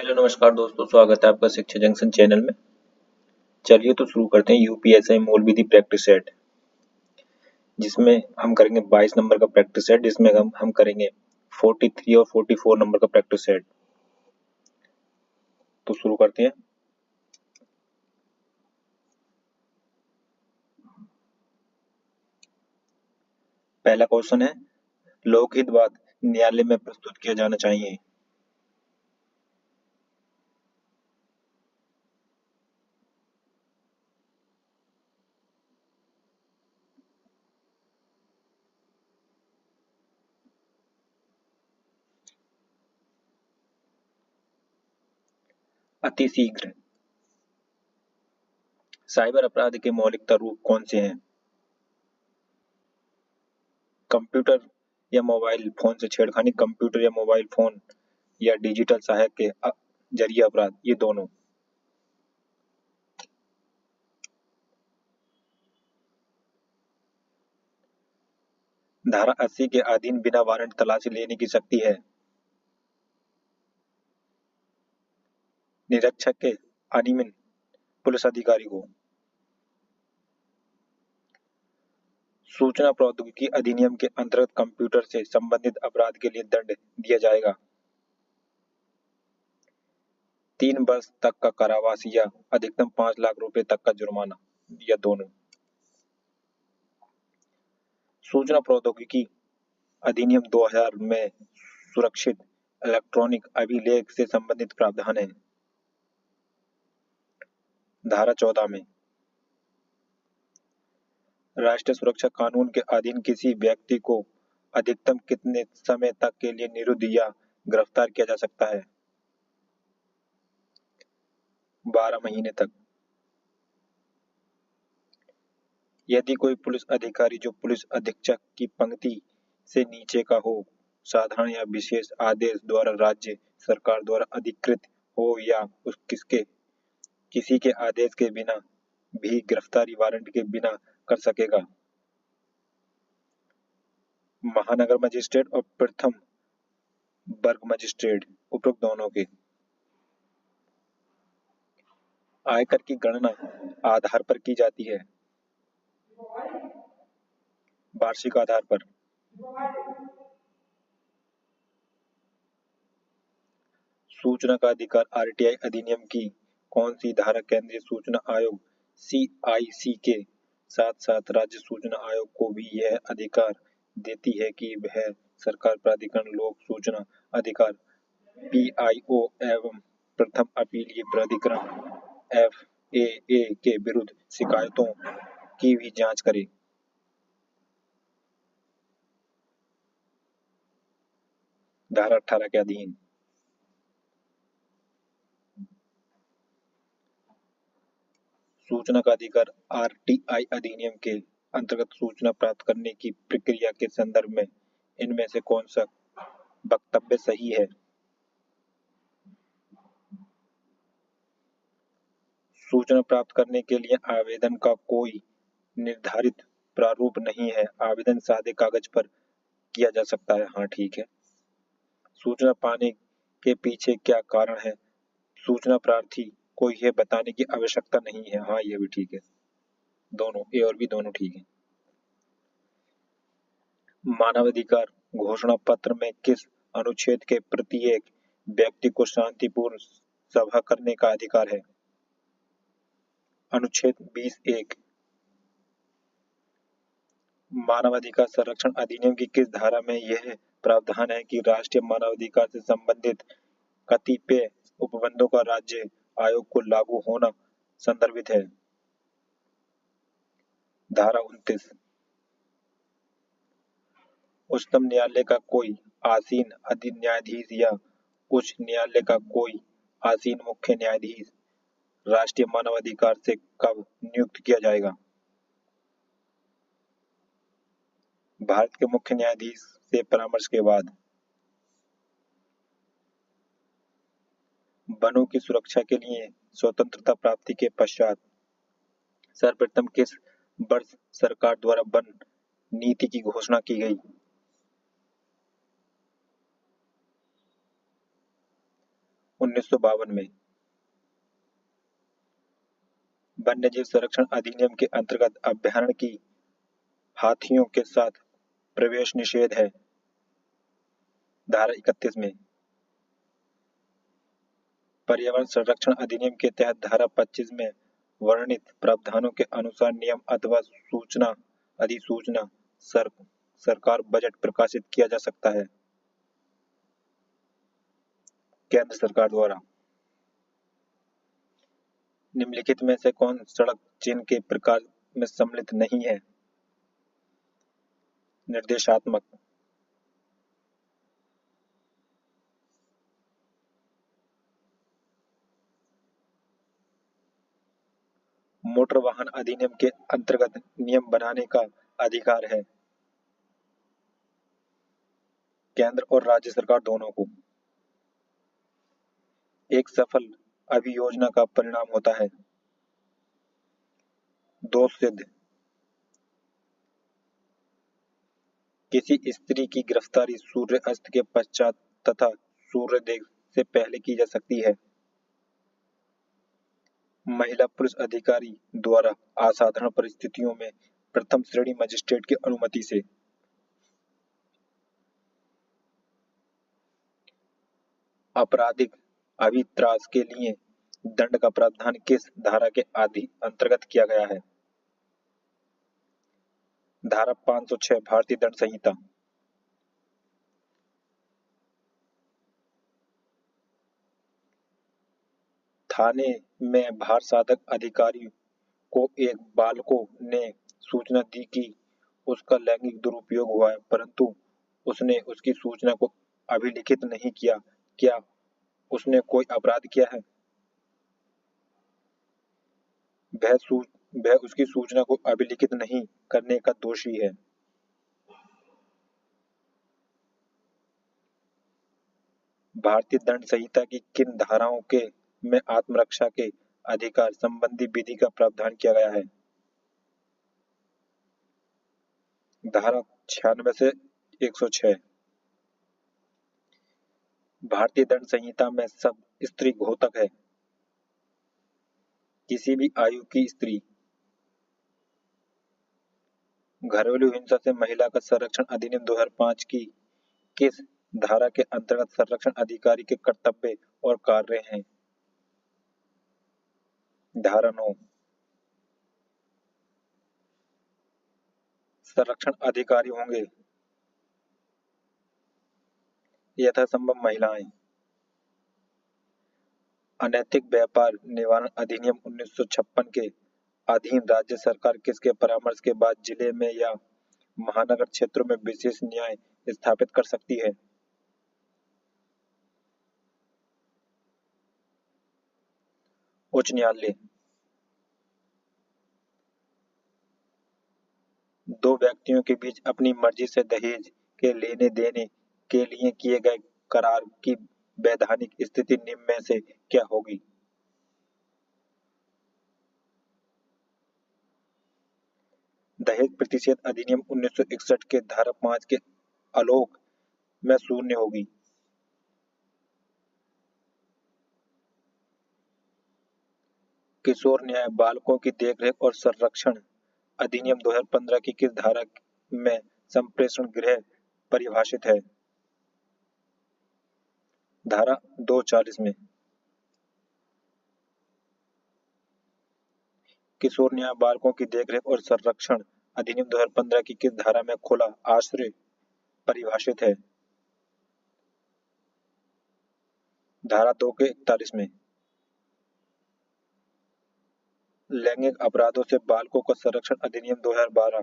Hello नमस्कार दोस्तों, स्वागत है आपका शिक्षा जंक्शन चैनल में। चलिए तो शुरू करते हैं यूपीएसआई मूल विधि प्रैक्टिस सेट, जिसमें हम करेंगे 22 नंबर का प्रैक्टिस सेट, जिसमें हम करेंगे 43 और 44 नंबर का प्रैक्टिस सेट। तो शुरू करते हैं। पहला क्वेश्चन है, लोकहित वाद न्यायालय में प्रस्तुत किया जाना चाहिए। अति शीघ्र। साइबर अपराध के मौलिकता रूप कौन से हैं? कंप्यूटर या मोबाइल फोन से छेड़खानी, कंप्यूटर या मोबाइल फोन या डिजिटल सहायक के जरिए अपराध, ये दोनों। धारा 80 के अधीन बिना वारंट तलाशी लेने की शक्ति है। निरीक्षक के अनियमित पुलिस अधिकारी को। सूचना प्रौद्योगिकी अधिनियम के अंतर्गत कंप्यूटर से संबंधित अपराध के लिए दंड दिया जाएगा 3 वर्ष तक का कारावास या अधिकतम 5 लाख रुपए तक का जुर्माना, या दोनों। सूचना प्रौद्योगिकी अधिनियम 2000 में सुरक्षित इलेक्ट्रॉनिक अभिलेख से संबंधित प्रावधान है। धारा 14 में राष्ट्रीय सुरक्षा कानून के अधीन किसी व्यक्ति को अधिकतम कितने समय तक के लिए निरुद्ध या गिरफ्तार किया जा सकता है? 12 महीने तक। यदि कोई पुलिस अधिकारी जो पुलिस अधीक्षक की पंक्ति से नीचे का हो, साधारण या विशेष आदेश द्वारा राज्य सरकार द्वारा अधिकृत हो या किसी के आदेश के बिना भी गिरफ्तारी वारंट के बिना कर सकेगा। महानगर मजिस्ट्रेट और प्रथम वर्ग मजिस्ट्रेट, उपरोक्त दोनों के। आयकर की गणना आधार पर की जाती है, वार्षिक आधार पर। सूचना का अधिकार आरटीआई अधिनियम की कौन सी धारा केंद्रीय सूचना आयोग सीआईसी के साथ साथ राज्य सूचना आयोग को भी यह अधिकार देती है कि वह सरकार प्राधिकरण लोक सूचना अधिकार पीआईओ एवं प्रथम अपीलीय प्राधिकरण एफएए के विरुद्ध शिकायतों की भी जांच करे। धारा 18 के अधीन। सूचना का अधिकार आरटीआई अधिनियम के अंतर्गत सूचना प्राप्त करने की प्रक्रिया के संदर्भ में इनमें से कौन सा वक्तव्य सही है? सूचना प्राप्त करने के लिए आवेदन का कोई निर्धारित प्रारूप नहीं है, आवेदन सादे कागज पर किया जा सकता है। हाँ, ठीक है। सूचना पाने के पीछे क्या कारण है? सूचना प्रार्थी को यह बताने की आवश्यकता नहीं है। हाँ, यह भी ठीक है। दोनों, ए और बी दोनों ठीक है। मानवाधिकार घोषणा पत्र में किस अनुच्छेद के प्रत्येक व्यक्ति को शांतिपूर्ण सभा करने का अधिकार है? अनुच्छेद 20(1). मानवाधिकार संरक्षण अधिनियम की किस धारा में यह प्रावधान है कि राष्ट्रीय मानवाधिकार से संबंधित कतिपय उपबंधों का राज्य आयोग को लागू होना संदर्भित है? धारा 29। उच्चतम न्यायालय का कोई आसीन अधिन्यायाधीश या उच्च न्यायालय का कोई आसीन मुख्य न्यायाधीश राष्ट्रीय मानवाधिकार से कब नियुक्त किया जाएगा? भारत के मुख्य न्यायाधीश से परामर्श के बाद। वनों की सुरक्षा के लिए स्वतंत्रता प्राप्ति के पश्चात सर्वप्रथम किस वर्ष सरकार द्वारा वन नीति की घोषणा की गई? 1952 में। वन्यजीव संरक्षण अधिनियम के अंतर्गत अभयारण्य की हाथियों के साथ प्रवेश निषेध है, धारा 31 में। पर्यावरण संरक्षण अधिनियम के तहत धारा 25 में वर्णित प्रावधानों के अनुसार नियम अथवा सूचना अधिसूचना सरकार बजट प्रकाशित किया जा सकता है केंद्र सरकार द्वारा। निम्नलिखित में से कौन सड़क चिन्ह के प्रकार में सम्मिलित नहीं है? निर्देशात्मक, मोटर वाहन अधिनियम के अंतर्गत नियम बनाने का अधिकार है केंद्र और राज्य सरकार दोनों को। एक सफल अभियोजना का परिणाम होता है दोष सिद्ध। किसी स्त्री की गिरफ्तारी सूर्य अस्त के पश्चात तथा सूर्योदय से पहले की जा सकती है। महिला पुलिस अधिकारी द्वारा असाधारण परिस्थितियों में प्रथम श्रेणी मजिस्ट्रेट की अनुमति से। आपराधिक अभित्रास के लिए दंड का प्रावधान किस धारा के अंतर्गत किया गया है? धारा 506 भारतीय दंड संहिता। थाने में भार साधक अधिकारी को एक बालको ने सूचना दी कि उसका लैंगिक दुरुपयोग हुआ है, परंतु उसने उसकी सूचना को अभिलिखित नहीं किया। क्या उसने कोई अपराध किया है? वह उसकी सूचना को अभिलिखित नहीं करने का दोषी है। भारतीय दंड संहिता की किन धाराओं के में आत्मरक्षा के अधिकार संबंधी विधि का प्रावधान किया गया है? धारा 96 से 106। भारतीय दंड संहिता में शब्द स्त्री घोतक है। किसी भी आयु की स्त्री। घरेलू हिंसा से महिला का संरक्षण अधिनियम 2005 की किस धारा के अंतर्गत संरक्षण अधिकारी के कर्तव्य और कार्य हैं? धारा 9। संरक्षण अधिकारी होंगे यथासंभव महिलाएं। अनैतिक व्यापार निवारण अधिनियम 1956 के अधीन राज्य सरकार किसके परामर्श के बाद जिले में या महानगर क्षेत्रों में विशेष न्याय स्थापित कर सकती है? उच्च न्यायालय। दो व्यक्तियों के बीच अपनी मर्जी से दहेज के लेने देने के लिए किए गए करार की वैधानिक स्थिति निम्न में से क्या होगी? दहेज प्रतिषेध अधिनियम 1961 के धारा 5 के आलोक में शून्य होगी। किशोर न्याय बालकों की देखरेख और संरक्षण अधिनियम 2015 की किस धारा में संप्रेषण गृह परिभाषित है? धारा 240 में। किशोर न्याय बालकों की देखरेख और संरक्षण अधिनियम 2015 की किस धारा में खुला आश्रय परिभाषित है? धारा 2 के 41 में। लैंगिक अपराधों से बालकों का संरक्षण अधिनियम 2012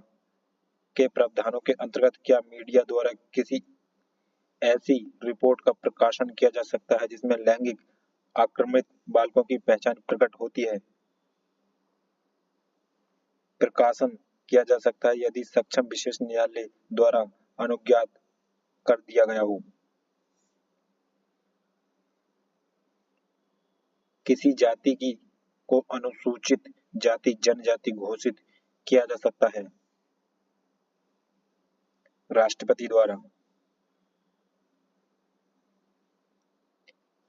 के प्रावधानों के अंतर्गत क्या मीडिया द्वारा किसी ऐसी रिपोर्ट का प्रकाशन किया जा सकता है जिसमें लैंगिक आक्रमित बालकों की पहचान प्रकट होती है? प्रकाशन किया जा सकता है यदि सक्षम विशेष न्यायालय द्वारा अनुज्ञात कर दिया गया हो। किसी जाति की को अनुसूचित जाति जनजाति घोषित किया जा सकता है राष्ट्रपति द्वारा।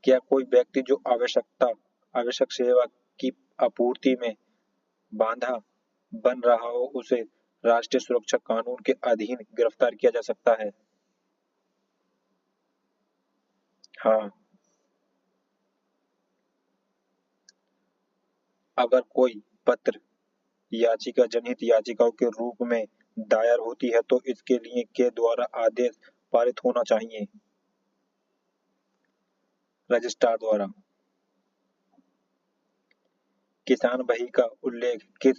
क्या कोई व्यक्ति जो आवश्यक सेवा की आपूर्ति में बाधा बन रहा हो उसे राष्ट्रीय सुरक्षा कानून के अधीन गिरफ्तार किया जा सकता है? हाँ। अगर कोई पत्र याचिका जनहित याचिकाओं के रूप में दायर होती है तो इसके लिए के द्वारा आदेश पारित होना चाहिए? रजिस्ट्रार द्वारा। किसान बही का उल्लेख किस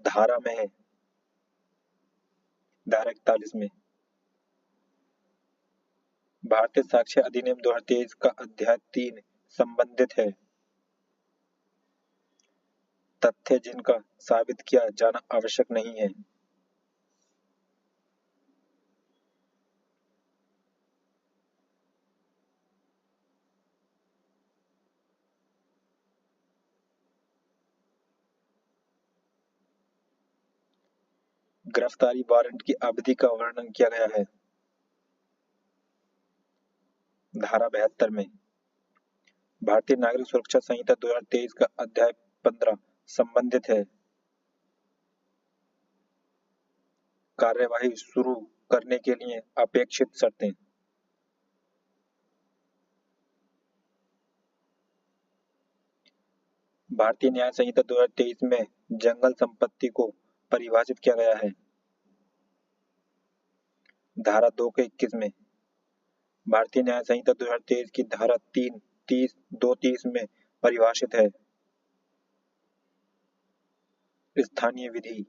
धारा में है? धारा 41 में। भारतीय साक्ष्य अधिनियम 2023 का अध्याय 3 संबंधित है। तथ्य जिनका साबित किया जाना आवश्यक नहीं है। गिरफ्तारी वारंट की अवधि का वर्णन किया गया है। धारा 72 में। भारतीय नागरिक सुरक्षा संहिता 2023 का अध्याय 15 संबंधित है। कार्यवाही शुरू करने के लिए अपेक्षित शर्तें। भारतीय न्याय संहिता 2023 में जंगल संपत्ति को परिभाषित किया गया है। धारा 2 के 21 में। भारतीय न्याय संहिता 2023 की धारा 230 में परिभाषित है। स्थानीय विधि।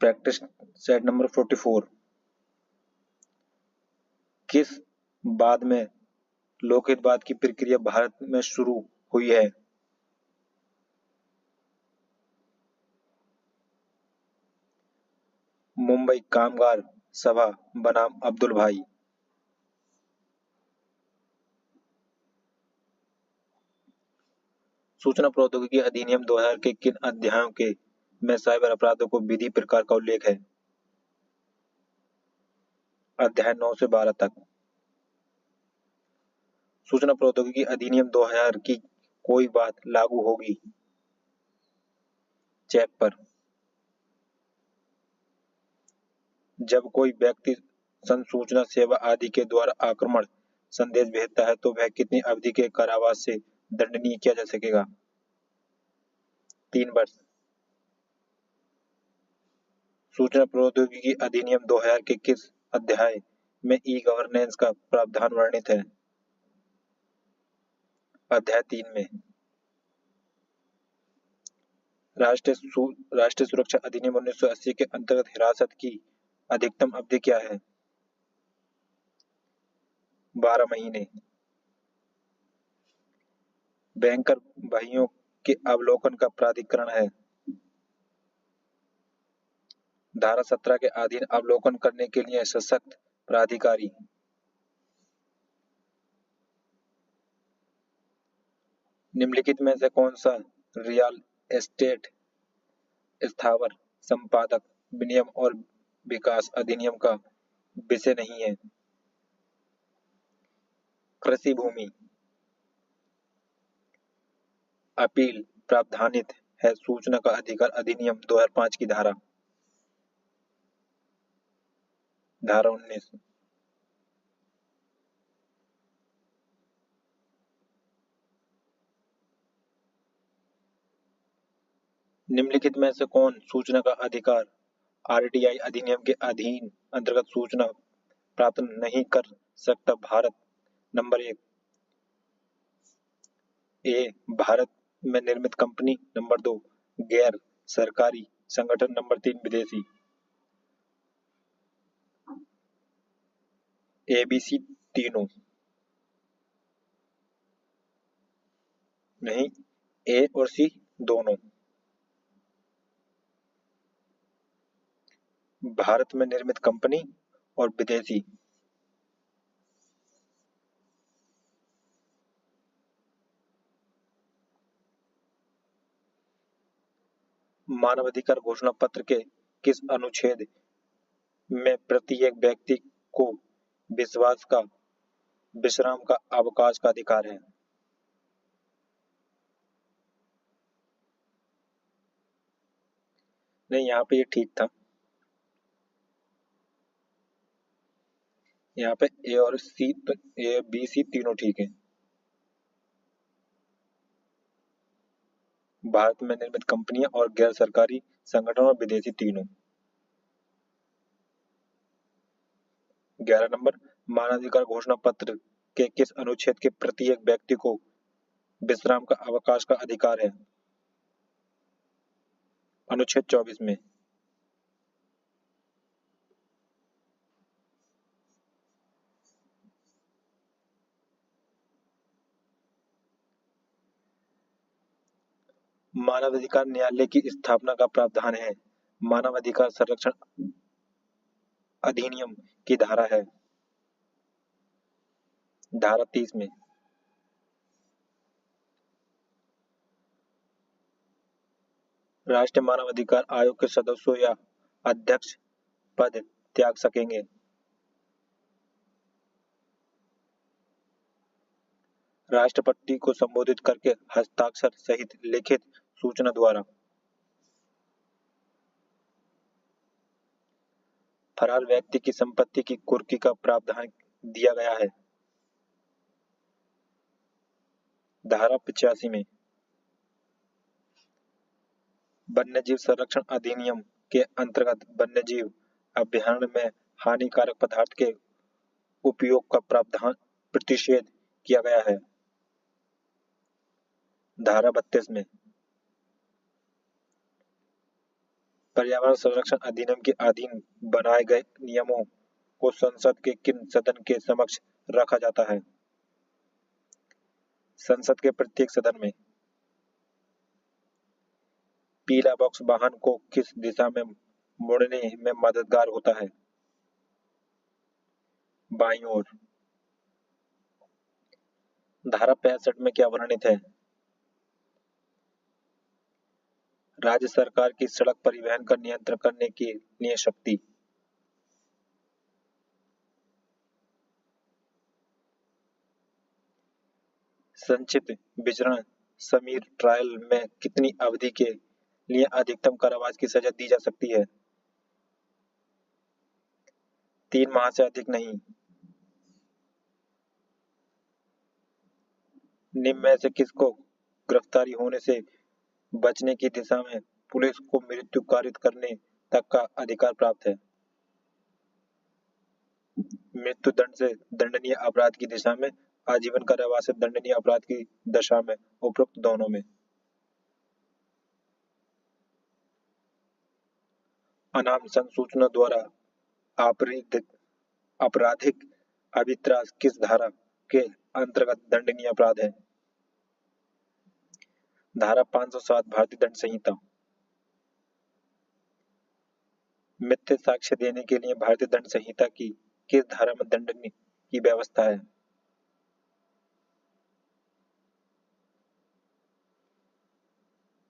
Practice set number 44। किस बाद में लोकहितवाद की प्रक्रिया भारत में शुरू हुई है? मुंबई कामगार सभा बनाम अब्दुल भाई। सूचना प्रौद्योगिकी अधिनियम 2000 के किन अध्यायों के में साइबर अपराधों को विधि प्रकार का उल्लेख है? अध्याय 9 से 12 तक। सूचना प्रौद्योगिकी अधिनियम 2000 की कोई बात लागू होगी चेक पर। जब कोई व्यक्ति संसूचना सेवा आदि के द्वारा आक्रमण संदेश भेजता है तो वह कितनी अवधि के कारावास से दंडनीय किया जा सकेगा? 3 वर्ष। सूचना प्रौद्योगिकी अधिनियम 2000 के किस अध्याय में ई गवर्नेंस का प्रावधान वर्णित है? अध्याय 3 में। राष्ट्रीय सुरक्षा अधिनियम 1980 के अंतर्गत हिरासत की अधिकतम अवधि क्या है? 12 महीने। बैंकर बहियों के अवलोकन का प्राधिकरण है। धारा 17 के अधीन अवलोकन करने के लिए सशक्त प्राधिकारी। निम्नलिखित में से कौन सा रियल एस्टेट स्थावर संपादक विनियम और विकास अधिनियम का विषय नहीं है? कृषि भूमि। अपील प्रावधानित है सूचना का अधिकार अधिनियम 2005 की धारा 19। निम्नलिखित में से कौन सूचना का अधिकार आरटीआई अधिनियम के अधीन अंतर्गत सूचना प्राप्त नहीं कर सकता? भारत नंबर 1 ए भारत में निर्मित कंपनी, नंबर 2 गैर सरकारी संगठन, नंबर 3 विदेशी। ए बी सी तीनों नहीं, ए और सी दोनों। भारत में निर्मित कंपनी और विदेशी। मानवाधिकार घोषणा पत्र के किस अनुच्छेद में प्रत्येक व्यक्ति को विश्वास का विश्राम का अवकाश का अधिकार है? नहीं, यहाँ पे ये ठीक था। यहाँ पे ए और सी, ए बी सी तीनों ठीक है। भारत में निर्मित कंपनियां और गैर सरकारी संगठन और विदेशी तीनों। 11 नंबर, मानवाधिकार घोषणा पत्र के किस अनुच्छेद के प्रत्येक व्यक्ति को विश्राम का अवकाश का अधिकार है? अनुच्छेद 24 में। मानवाधिकार न्यायालय की स्थापना का प्रावधान है। मानवाधिकार संरक्षण अधिनियम की धारा है धारा 30 में। राष्ट्रीय मानवाधिकार आयोग के सदस्यों या अध्यक्ष पद त्याग सकेंगे। राष्ट्रपति को संबोधित करके हस्ताक्षर सहित लिखित सूचना द्वारा। फरार व्यक्ति की संपत्ति की कुर्की का प्रावधान दिया गया है धारा 85 में। वन्यजीव संरक्षण अधिनियम के अंतर्गत वन्यजीव अभयारण्य में हानिकारक पदार्थ के उपयोग का प्रावधान प्रतिषेध किया गया है धारा 32 में। पर्यावरण संरक्षण अधिनियम के अधीन बनाए गए नियमों को संसद के किन सदन के समक्ष रखा जाता है? संसद के प्रत्येक सदन में। पीला बॉक्स वाहन को किस दिशा में मुड़ने में मददगार होता है? बाईं ओर। धारा 65 में क्या वर्णित है? राज्य सरकार की सड़क परिवहन का नियंत्रण करने के लिए शक्ति। संक्षिप्त विचरण समीर ट्रायल में कितनी अवधि के लिए अधिकतम कारावास की सजा दी जा सकती है? 3 माह से अधिक नहीं। निम्न में से किसको गिरफ्तारी होने से बचने की दिशा में पुलिस को मृत्यु कारित करने तक का अधिकार प्राप्त है? मृत्यु दंड से दंडनीय अपराध की दिशा में, आजीवन कारावास से दंडनीय अपराध की दशा में, उपरोक्त दोनों में। अनाम संसूचना द्वारा आपराधिक अभित्रास किस धारा के अंतर्गत दंडनीय अपराध है? धारा 507 भारतीय दंड संहिता। मिथ्या साक्ष्य देने के लिए भारतीय दंड संहिता की किस धारा में दंड की व्यवस्था है?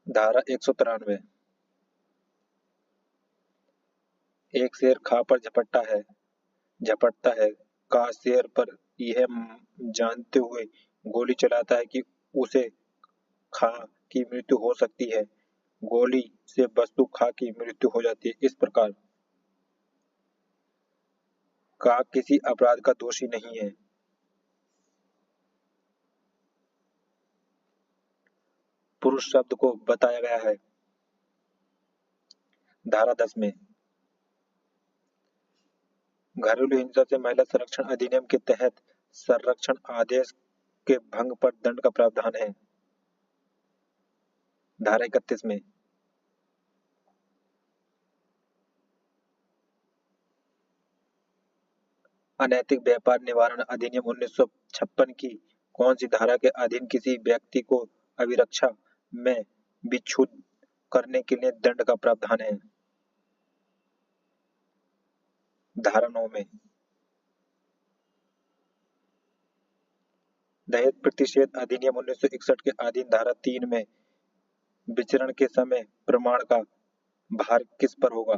धारा 193। एक शेर खा पर झपटता है का शेर पर यह जानते हुए गोली चलाता है कि उसे खा की मृत्यु हो सकती है, गोली से वस्तु खा की मृत्यु हो जाती है। इस प्रकार का किसी अपराध का दोषी नहीं है। पुरुष शब्द को बताया गया है धारा 10 में। घरेलू हिंसा से महिला संरक्षण अधिनियम के तहत संरक्षण आदेश के भंग पर दंड का प्रावधान है धारा 31 में। अनैतिक व्यापार निवारण अधिनियम 1956 की कौन सी धारा के अधीन किसी व्यक्ति को अभिरक्षा में विच्छुद करने के लिए दंड का प्रावधान है? धारा 9 में। दहेज प्रतिषेध अधिनियम 1961 के अधीन धारा 3 में विचरण के समय प्रमाण का भार किस पर होगा?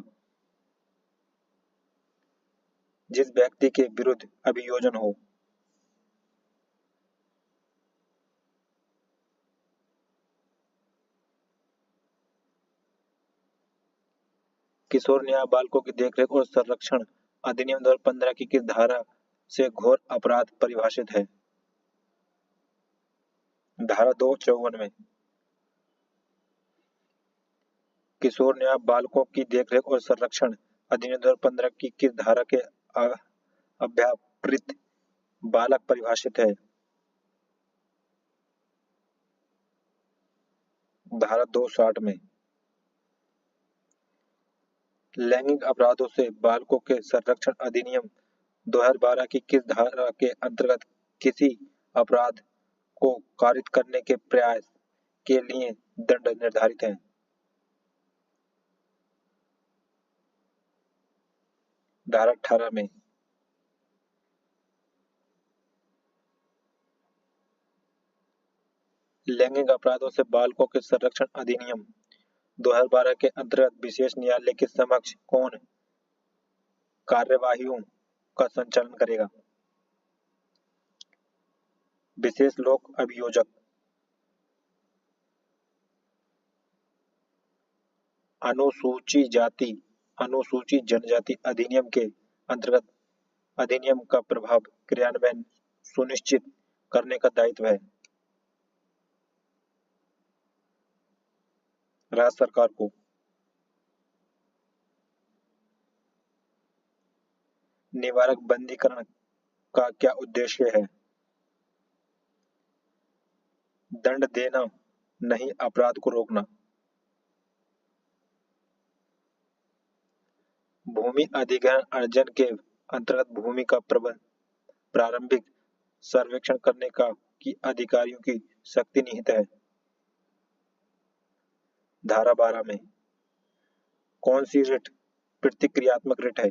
जिस व्यक्ति के विरुद्ध अभियोजन हो। किशोर न्याय बालकों की देखरेख और संरक्षण अधिनियम 2015 की किस धारा से घोर अपराध परिभाषित है? धारा 254 में। किशोर न्याय बालकों की देखरेख और संरक्षण अधिनियम 2015 की किस धारा के अभ्यापृत बालक परिभाषित है? धारा 260 में। लैंगिक अपराधों से बालकों के संरक्षण अधिनियम 2012 की किस धारा के अंतर्गत किसी अपराध को कारित करने के प्रयास के लिए दंड निर्धारित है? धारा 18 में। लैंगिक अपराधों से बालकों के संरक्षण अधिनियम 2012 के अंतर्गत विशेष न्यायालय के समक्ष कौन कार्यवाहियों का संचालन करेगा? विशेष लोक अभियोजक। अनुसूची जाति अनुसूचित जनजाति अधिनियम के अंतर्गत अधिनियम का प्रभाव क्रियान्वयन सुनिश्चित करने का दायित्व है राज्य सरकार को। निवारक बंदीकरण का क्या उद्देश्य है? दंड देना, नहीं अपराध को रोकना। भूमि अधिग्रहण अर्जन के अंतर्गत भूमि का प्रारंभिक सर्वेक्षण करने का की अधिकारियों की शक्ति निहित है। धारा 12 में। कौन सी रिट प्रतिक्रियात्मक रिट है?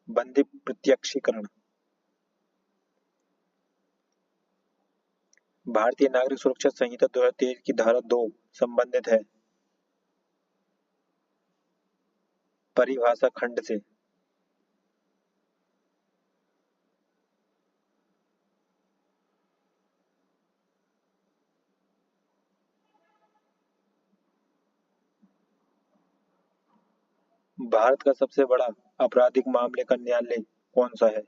बंदी प्रत्यक्षीकरण। भारतीय नागरिक सुरक्षा संहिता 2023 की धारा 2 संबंधित है परिभाषा खंड से। भारत का सबसे बड़ा आपराधिक मामले का न्यायालय कौन सा है?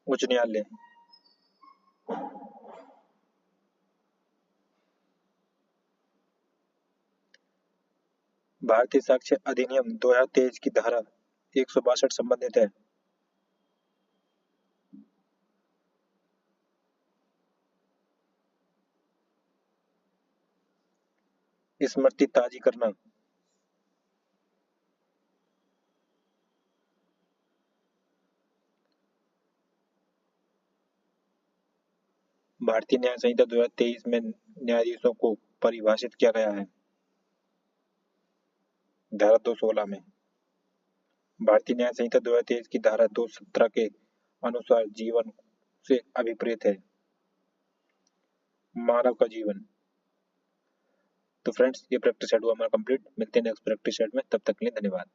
उच्च न्यायालय। भारतीय साक्ष्य अधिनियम 2023 की धारा 162 संबंधित है स्मृति ताजी करना। भारतीय न्याय संहिता 2023 में न्यायाधीशों को परिभाषित किया गया है धारा 216 में। भारतीय न्याय संहिता 2023 की धारा 217 के अनुसार जीवन से अभिप्रेत है मानव का जीवन। तो फ्रेंड्स, ये प्रैक्टिस सेट हुआ हमारा कंप्लीट। मिलते हैं नेक्स्ट प्रैक्टिस सेट में, तब तक के लिए धन्यवाद।